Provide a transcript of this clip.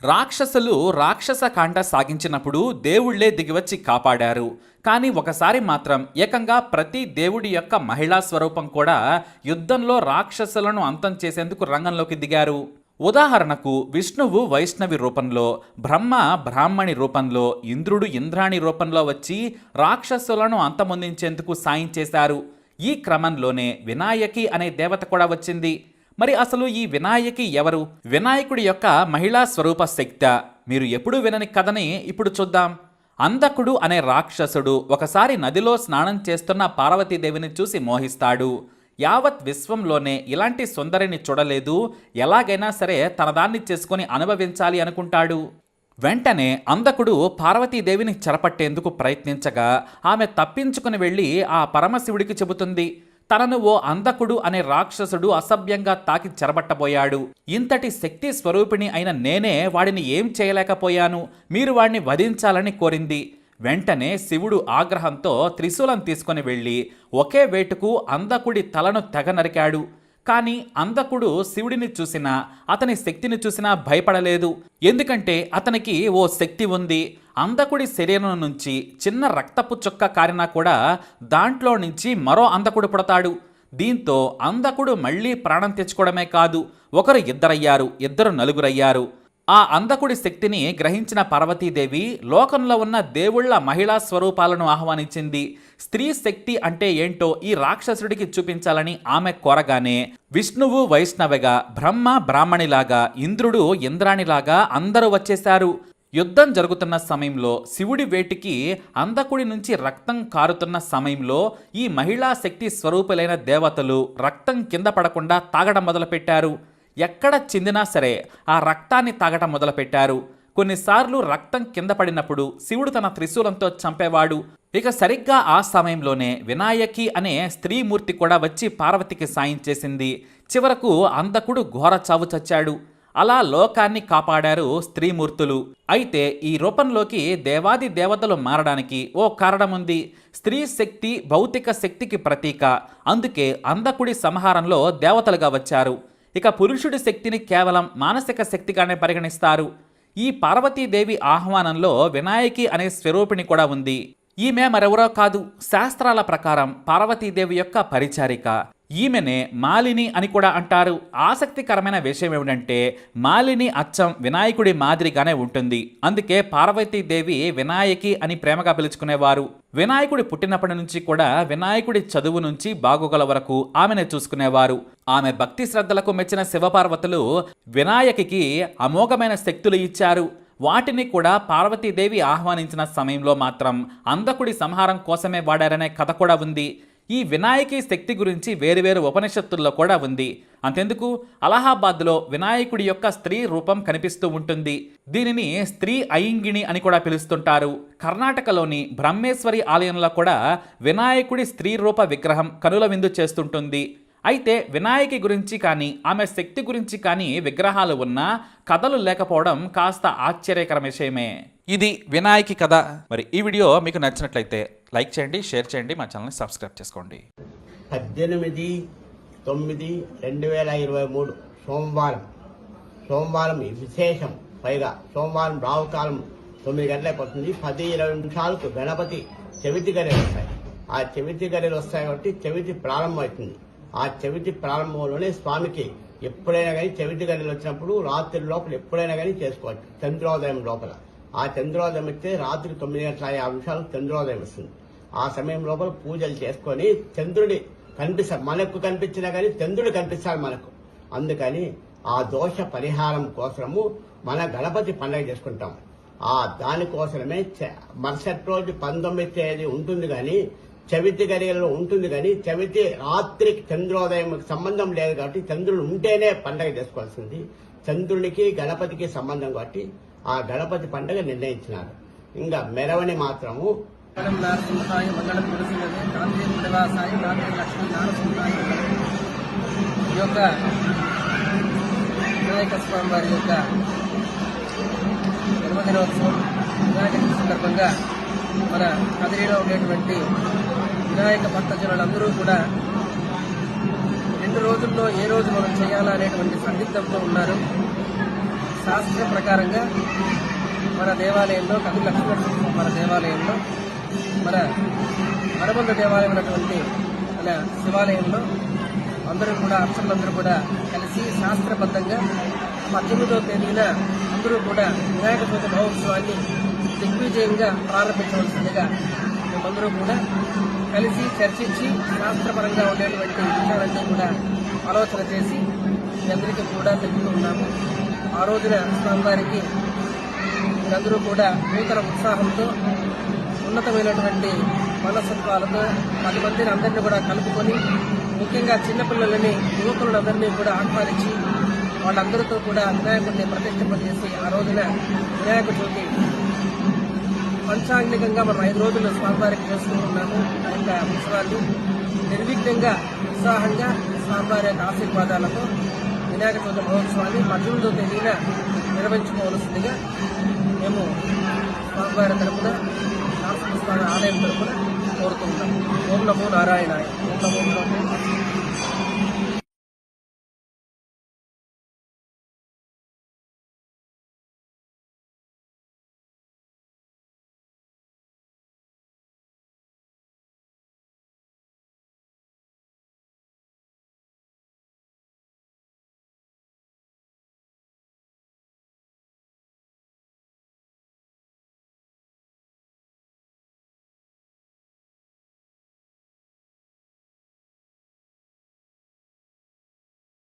రాక్షసులు రాక్షస కాండ సాగించినప్పుడు దేవుళ్లే దిగివచ్చి కాపాడారు. కానీ ఒకసారి మాత్రం ఏకంగా ప్రతి దేవుడి యొక్క మహిళా స్వరూపం కూడా యుద్ధంలో రాక్షసులను అంతం చేసేందుకు రంగంలోకి దిగారు. ఉదాహరణకు విష్ణువు వైష్ణవి రూపంలో, బ్రహ్మ బ్రాహ్మణి రూపంలో, ఇంద్రుడు ఇంద్రాణి రూపంలో వచ్చి రాక్షసులను అంతమొందించేందుకు సాయం చేశారు. ఈ క్రమంలోనే వినాయకి అనే దేవత కూడా వచ్చింది. మరి అసలు ఈ వినాయకి ఎవరు? వినాయకుడి యొక్క మహిళా స్వరూప శక్తి మీరు ఎప్పుడూ వినని కథని ఇప్పుడు చూద్దాం. అంధకుడు అనే రాక్షసుడు ఒకసారి నదిలో స్నానం చేస్తున్న పార్వతీదేవిని చూసి మోహిస్తాడు. యావత్ విశ్వంలోనే ఇలాంటి సుందరిని చూడలేదు, ఎలాగైనా సరే తనదాన్ని చేసుకుని అనుభవించాలి అనుకుంటాడు. వెంటనే అంధకుడు పార్వతీదేవిని చెరపట్టేందుకు ప్రయత్నించగా ఆమె తప్పించుకుని వెళ్ళి ఆ పరమశివుడికి చెబుతుంది, తనను ఓ అంధకుడు అనే రాక్షసుడు అసభ్యంగా తాకి చెరబట్టబోయాడు. ఇంతటి శక్తి స్వరూపిణి అయిన నేనే వాడిని ఏం చేయలేకపోయాను, మీరు వాడిని వధించాలని కోరింది. వెంటనే శివుడు ఆగ్రహంతో త్రిశూలం తీసుకుని వెళ్ళి ఒకే వేటుకు అంధకుడి తలను తెగ నరికాడు. కానీ అంధకుడు శివుడిని చూసినా అతని శక్తిని చూసినా భయపడలేదు. ఎందుకంటే అతనికి ఓ శక్తి ఉంది. అంధకుడి శరీరం నుంచి చిన్న రక్తపు చుక్క కారినా కూడా దాంట్లో నుంచి మరో అంధకుడు పుడతాడు. దీంతో అంధకుడు మళ్ళీ ప్రాణం తెచ్చుకోవడమే కాదు, ఒకరు ఇద్దరయ్యారు, ఇద్దరు నలుగురయ్యారు. ఆ అంధకుడి శక్తిని గ్రహించిన పార్వతీదేవి లోకంలో ఉన్న దేవుళ్ల మహిళా స్వరూపాలను ఆహ్వానించింది. స్త్రీ శక్తి అంటే ఏంటో ఈ రాక్షసుడికి చూపించాలని ఆమె కోరగానే విష్ణువు వైష్ణవిగా, బ్రహ్మ బ్రాహ్మణిలాగా, ఇంద్రుడు ఇంద్రాణిలాగా అందరూ వచ్చేశారు. యుద్ధం జరుగుతున్న సమయంలో శివుడి వేటికి అంధకుడి నుంచి రక్తం కారుతున్న సమయంలో ఈ మహిళా శక్తి స్వరూపులైన దేవతలు రక్తం కింద పడకుండా తాగడం మొదలుపెట్టారు. ఎక్కడ చిందినా సరే ఆ రక్తాన్ని తాగటం మొదలుపెట్టారు. కొన్నిసార్లు రక్తం కింద పడినప్పుడు శివుడు తన త్రిశూలంతో చంపేవాడు. ఇక సరిగ్గా ఆ సమయంలోనే వినాయకి అనే స్త్రీమూర్తి కూడా వచ్చి పార్వతికి సాయం చేసింది. చివరకు అంధకుడు ఘోర చావు చచ్చాడు. అలా లోకాన్ని కాపాడారు స్త్రీమూర్తులు. అయితే ఈ రూపంలోకి దేవాది దేవతలు మారడానికి ఓ కారణముంది. స్త్రీ శక్తి భౌతిక శక్తికి ప్రతీక. అందుకే అంధకుడి సంహారంలో దేవతలుగా వచ్చారు. ఇక పురుషుడి శక్తిని కేవలం మానసిక శక్తిగానే పరిగణిస్తారు. ఈ పార్వతీదేవి ఆహ్వానంలో వినాయకి అనే స్వరూపిణి కూడా ఉంది. ఈమె మరెవరో కాదు, శాస్త్రాల ప్రకారం పార్వతీదేవి యొక్క పరిచారిక. ఈమెనే మాలిని అని కూడా అంటారు. ఆసక్తికరమైన విషయం ఏమిటంటే మాలిని అచ్చం వినాయకుడి మాదిరిగానే ఉంటుంది. అందుకే పార్వతీదేవి వినాయకి అని ప్రేమగా పిలుచుకునేవారు. వినాయకుడి పుట్టినప్పటి నుంచి కూడా వినాయకుడి చదువు నుంచి బాగోగల వరకు ఆమెనే చూసుకునేవారు. ఆమె భక్తి శ్రద్ధలకు మెచ్చిన శివపార్వతులు వినాయకికి అమోఘమైన శక్తులు ఇచ్చారు. వాటిని కూడా పార్వతీదేవి ఆహ్వానించిన సమయంలో మాత్రం అంధకుడి సంహారం కోసమే వాడారనే కథ కూడా ఉంది. ఈ వినాయకి శక్తి గురించి వేరువేరు ఉపనిషత్తుల్లో కూడా ఉంది. అంతెందుకు, అలహాబాద్లో వినాయకుడి యొక్క స్త్రీ రూపం కనిపిస్తూ ఉంటుంది. దీనిని స్త్రీ అయింగిణి అని కూడా పిలుస్తుంటారు. కర్ణాటకలోని బ్రహ్మేశ్వరి ఆలయంలో కూడా వినాయకుడి స్త్రీ రూప విగ్రహం కనుల విందు చేస్తుంటుంది. అయితే వినాయకి గురించి కానీ ఆమె శక్తి గురించి కానీ విగ్రహాలు ఉన్నా కథలు లేకపోవడం కాస్త ఆశ్చర్యకర విషయమే. ఇది వినాయకి కథ. మరి ఈ వీడియో మీకు నచ్చినట్లయితే లైక్ చేయండి, షేర్ చేయండి, మా ఛానల్ని సబ్స్క్రైబ్ చేసుకోండి. 18/9/2023 సోమవారం విశేషం. పైగా సోమవారం రావుకాలం 9 గంటలకు వస్తుంది. 10-20 నిమిషాలకు గణపతి చవితి గడియలు వస్తాయి. ఆ చవితి గడియలు వస్తాయి కాబట్టి చవితి ప్రారంభం అవుతుంది. ఆ చవితి ప్రారంభంలోనే స్వామికి ఎప్పుడైనా కానీ చవితి గడియలు వచ్చినప్పుడు రాత్రి లోపల ఎప్పుడైనా కానీ చేసుకోవచ్చు. చంద్రోదయం లోపల. ఆ చంద్రోదయం వస్తే రాత్రి 9:50 చంద్రోదయం వస్తుంది. ఆ సమయం లోపల పూజలు చేసుకొని చంద్రుడి మనకు కనిపించినా కానీ చంద్రుడు కనిపిస్తాడు మనకు. అందుకని ఆ దోష పరిహారం కోసము మన గణపతి పండుగ చేసుకుంటాం. ఆ దానికోసమే మరుసటి రోజు 19వ తేదీ ఉంటుంది కానీ చవితి గడియల్లో ఉంటుంది. కానీ చవితి రాత్రి చంద్రోదయం సంబంధం లేదు కాబట్టి చంద్రుడు ఉంటేనే పండుగ చేసుకోవాల్సింది. చంద్రునికి గణపతికి సంబంధం కాబట్టి ఆ గణపతి పండుగ నిర్ణయించినారు. ఇంకా మెరవని మాత్రము ఈ యొక్క వినాయక స్వామి వారి యొక్క జన్మదినోత్సవం వినాయక సందర్భంగా మన కదిరిలో ఉండేటువంటి వినాయక భక్తజనులందరూ కూడా 2 రోజుల్లో ఏ రోజు మనం చేయాలనేటువంటి సందిగ్ధంతో ఉన్నారు. శాస్త్ర ప్రకారంగా మన దేవాలయంలో కవి లక్ష్మీ మన దేవాలయంలో మన హనుమంత దేవాలయం ఉన్నటువంటి మన శివాలయంలో అందరూ కూడా అర్చకులందరూ కూడా కలిసి శాస్త్రబద్ధంగా 18వ తేదీన అందరూ కూడా వినాయక చవితి మహోత్సవాన్ని దిగ్విజయంగా ప్రారంభించవలసిందిగా మేమందరూ కూడా కలిసి చర్చించి శాస్త్రపరంగా ఉండేటువంటి విషయాలన్నీ కూడా ఆలోచన చేసి మీ అందరికీ కూడా తెలుపుతూ ఉన్నాము. ఆ రోజున స్వామివారికి మీరందరూ కూడా నూతన ఉత్సాహంతో ఉన్నతమైనటువంటి మనస్తత్వాలతో 10 మందిని అందరినీ కూడా కలుపుకొని ముఖ్యంగా చిన్నపిల్లలని యువకులందరినీ కూడా ఆహ్వానించి వాళ్ళందరితో కూడా వినాయకుడిని ప్రతిష్ఠింపజేసి ఆ రోజున వినాయక చవితి పంచాంగికంగా మనం 5 రోజులు స్వామివారికి చేసుకుంటున్నాము. ఆ యొక్క ఉత్సవాన్ని నిర్విఘ్నంగా ఉత్సాహంగా స్వామివారి యొక్క ఆశీర్వాదాలతో వినాయక చవితి మహోత్సవాన్ని 18వ తేదీన నిర్వహించుకోవాల్సిందిగా మేము స్వామివారి తరపున నరసింహస్వామి ఆలయం తరపున కోరుతున్నాం. ఓం నమో నారాయణాయ. ఓం నమో నారాయణ.